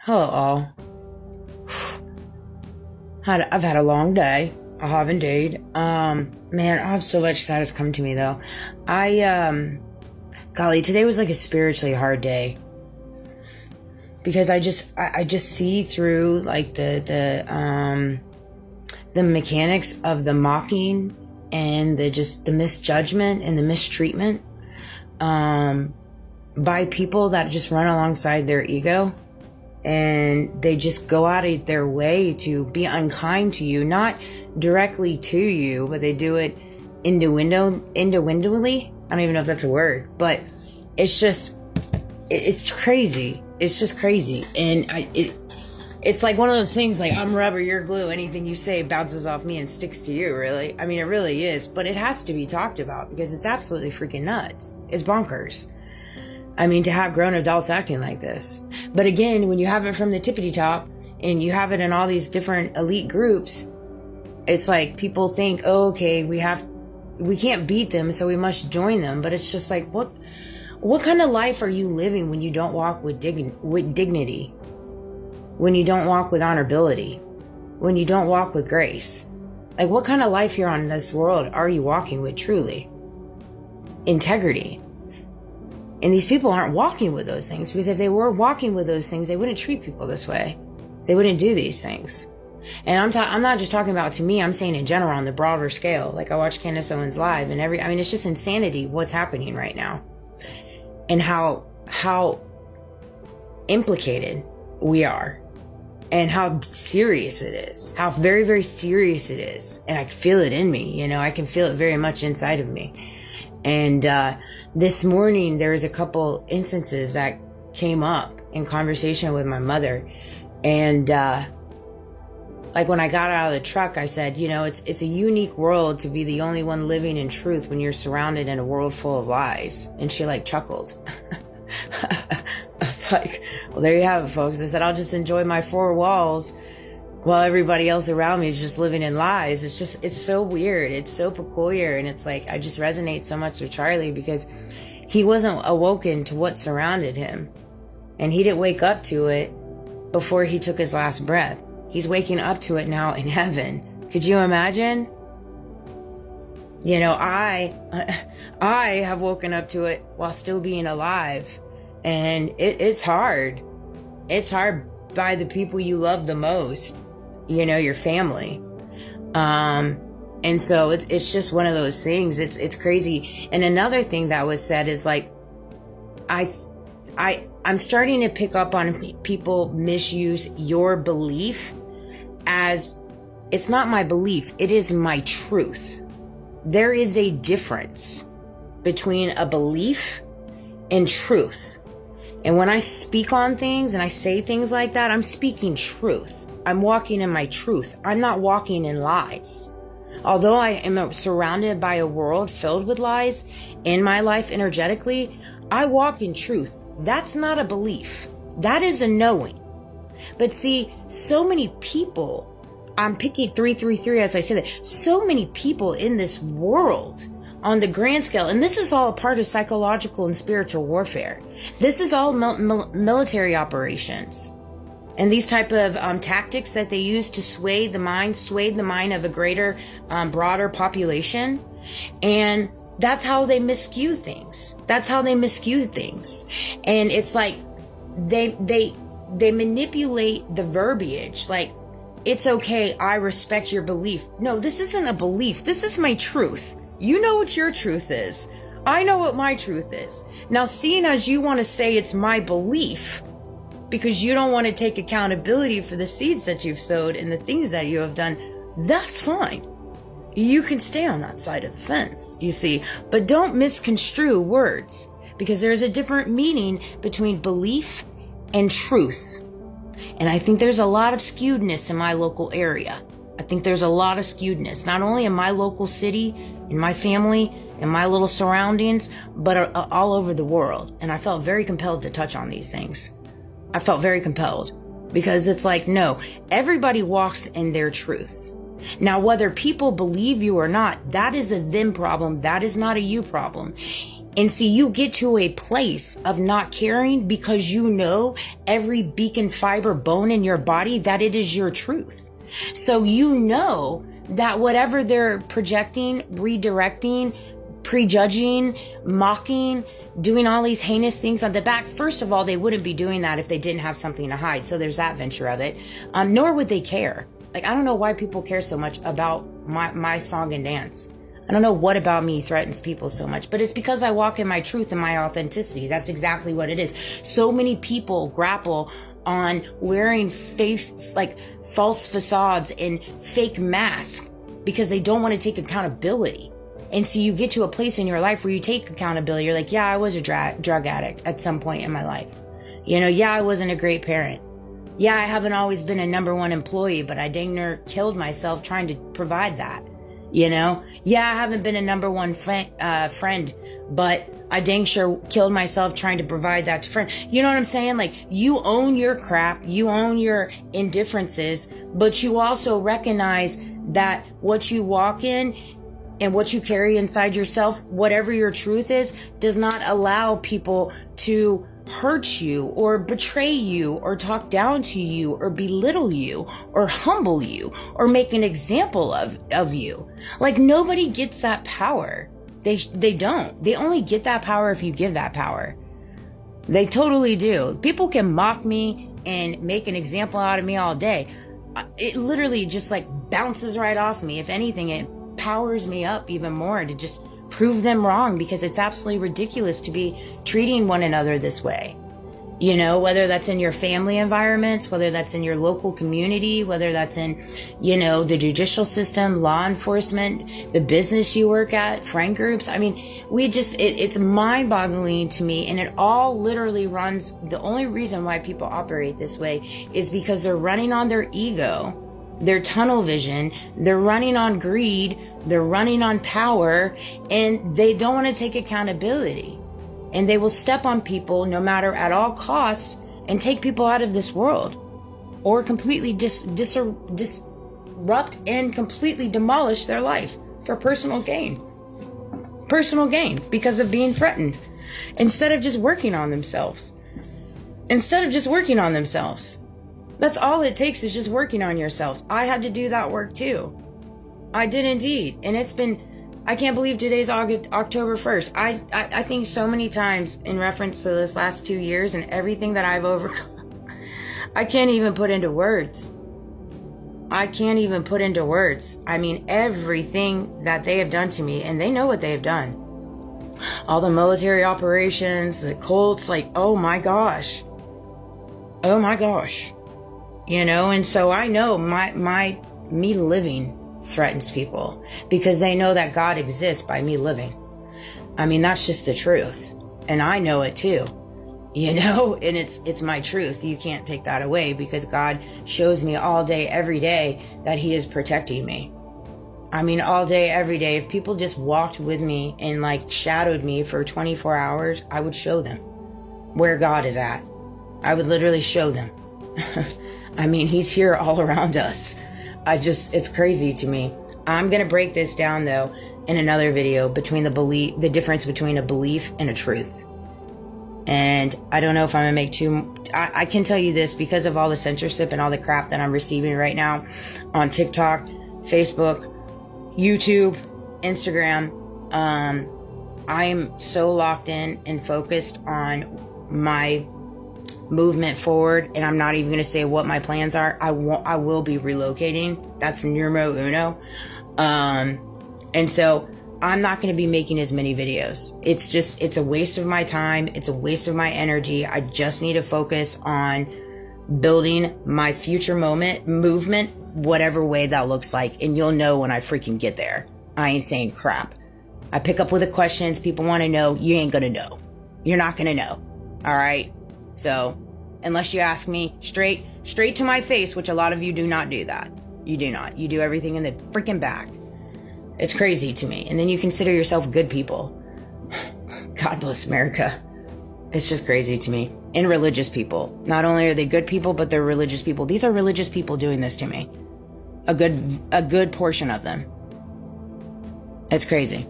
Hello all. I've had a long day. I have indeed. Man, I have so much that has come to me though. Golly, today was like a spiritually hard day because I just see through like the mechanics of the mocking and the misjudgment and the mistreatment by people that just run alongside their ego. And they just go out of their way to be unkind to you, not directly to you, but they do it innuendoly. I don't even know if that's a word, but it's crazy. It's just crazy. And it's like one of those things like, I'm rubber, you're glue. Anything you say bounces off me and sticks to you, really. I mean, it really is, but it has to be talked about because it's absolutely freaking nuts. It's bonkers. I mean, to have grown adults acting like this. But again, when you have it from the tippity top and you have it in all these different elite groups, it's like people think, oh, okay, we can't beat them, so we must join them. But it's just like, what kind of life are you living when you don't walk with dignity? When you don't walk with honorability? When you don't walk with grace? Like, what kind of life here on this world are you walking with truly? Integrity. And these people aren't walking with those things, because if they were walking with those things, they wouldn't treat people this way. They wouldn't do these things. And I'm not just talking about to me, I'm saying in general on the broader scale. Like I watch Candace Owens live and I mean, it's just insanity what's happening right now. And how implicated we are and how serious it is, how very, very serious it is. And I can feel it in me, I can feel it very much inside of me. And, this morning, there was a couple instances that came up in conversation with my mother. And, like when I got out of the truck, I said, it's a unique world to be the only one living in truth when you're surrounded in a world full of lies. And she like chuckled. I was like, well, there you have it, folks. I said, I'll just enjoy my four walls while everybody else around me is just living in lies. It's so weird. It's so peculiar. And it's like, I just resonate so much with Charlie because he wasn't awoken to what surrounded him. And he didn't wake up to it before he took his last breath. He's waking up to it now in heaven. Could you imagine? I have woken up to it while still being alive. And it's hard. It's hard by the people you love the most. Your family. And so it's just one of those things. It's crazy. And another thing that was said is like, I'm starting to pick up on people misuse your belief as it's not my belief. It is my truth. There is a difference between a belief and truth. And when I speak on things and I say things like that, I'm speaking truth. I'm walking in my truth. I'm not walking in lies. Although I am surrounded by a world filled with lies in my life energetically, I walk in truth. That's not a belief. That is a knowing. But see, so many people, I'm picking 333 as I say that, so many people in this world on the grand scale, and this is all a part of psychological and spiritual warfare. This is all military operations. And these type of tactics that they use to sway the mind of a greater, broader population. And that's how they miscue things. And it's like they manipulate the verbiage. Like, it's okay, I respect your belief. No, this isn't a belief. This is my truth. You know what your truth is. I know what my truth is. Now, seeing as you want to say it's my belief, because you don't want to take accountability for the seeds that you've sowed and the things that you have done, that's fine. You can stay on that side of the fence, you see. But don't misconstrue words, because there's a different meaning between belief and truth. And I think there's a lot of skewedness in my local area. I think there's a lot of skewedness, not only in my local city, in my family, in my little surroundings, but all over the world. And I felt very compelled to touch on these things. I felt very compelled because it's like, no, everybody walks in their truth. Now, whether people believe you or not, that is a them problem. That is not a you problem. And see, you get to a place of not caring because you know every beacon fiber bone in your body that it is your truth. So you know that whatever they're projecting, redirecting, prejudging, mocking, doing all these heinous things on the back, first of all, they wouldn't be doing that if they didn't have something to hide. So there's that venture of it. Nor would they care. Like, I don't know why people care so much about my song and dance. I don't know what about me threatens people so much, but it's because I walk in my truth and my authenticity. That's exactly what it is. So many people grapple on wearing false facades and fake masks because they don't want to take accountability. And so you get to a place in your life where you take accountability. You're like, yeah, I was a drug addict at some point in my life. Yeah, I wasn't a great parent. Yeah, I haven't always been a number one employee, but I dang near killed myself trying to provide that. Yeah, I haven't been a number one friend, but I dang sure killed myself trying to provide that to friends. You know what I'm saying? Like, you own your crap, you own your indifferences, but you also recognize that what you walk in and what you carry inside yourself, whatever your truth is, does not allow people to hurt you or betray you or talk down to you or belittle you or humble you or make an example of you. Like, nobody gets that power. They don't. They only get that power if you give that power. They totally do. People can mock me and make an example out of me all day. It literally just like bounces right off me. If anything, it powers me up even more to just prove them wrong, because it's absolutely ridiculous to be treating one another this way. Whether that's in your family environments, whether that's in your local community, whether that's in, the judicial system, law enforcement, the business you work at, friend groups. I mean, it's mind-boggling to me, and it all literally runs. The only reason why people operate this way is because they're running on their ego, their tunnel vision, they're running on greed, they're running on power, and they don't want to take accountability. And they will step on people no matter at all costs and take people out of this world, or completely disrupt and completely demolish their life for personal gain. Personal gain because of being threatened, instead of just working on themselves. That's all it takes, is just working on yourselves. I had to do that work too. I did indeed. And I can't believe today's October 1st. I think so many times in reference to this last 2 years and everything that I've overcome, I can't even put into words. I mean, everything that they have done to me, and they know what they have done. All the military operations, the cults, like, oh my gosh. And so I know me living threatens people, because they know that God exists by me living. I mean, that's just the truth. And I know it too, and it's my truth. You can't take that away, because God shows me all day, every day, that he is protecting me. I mean, all day, every day. If people just walked with me and shadowed me for 24 hours, I would show them where God is at. I would literally show them. I mean, he's here all around us. It's crazy to me. I'm going to break this down though in another video, between the difference between a belief and a truth. And I don't know if I'm going to make I can tell you this, because of all the censorship and all the crap that I'm receiving right now on TikTok, Facebook, YouTube, Instagram. I'm so locked in and focused on my movement forward, and I'm not even going to say what my plans are. I will be relocating. That's numero uno. And so I'm not going to be making as many videos. It's a waste of my time. It's a waste of my energy. I just need to focus on building my future movement, whatever way that looks like. And you'll know when I freaking get there. I ain't saying crap. I pick up with the questions. People want to know. You ain't going to know. You're not going to know. All right. So unless you ask me straight to my face, which a lot of you do not do that. You do not. You do everything in the freaking back. It's crazy to me. And then you consider yourself good people. God bless America. It's just crazy to me. And religious people. Not only are they good people, but they're religious people. These are religious people doing this to me. A good portion of them. It's crazy.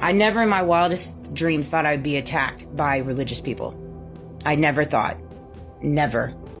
I never in my wildest dreams thought I'd be attacked by religious people. I never thought. Never.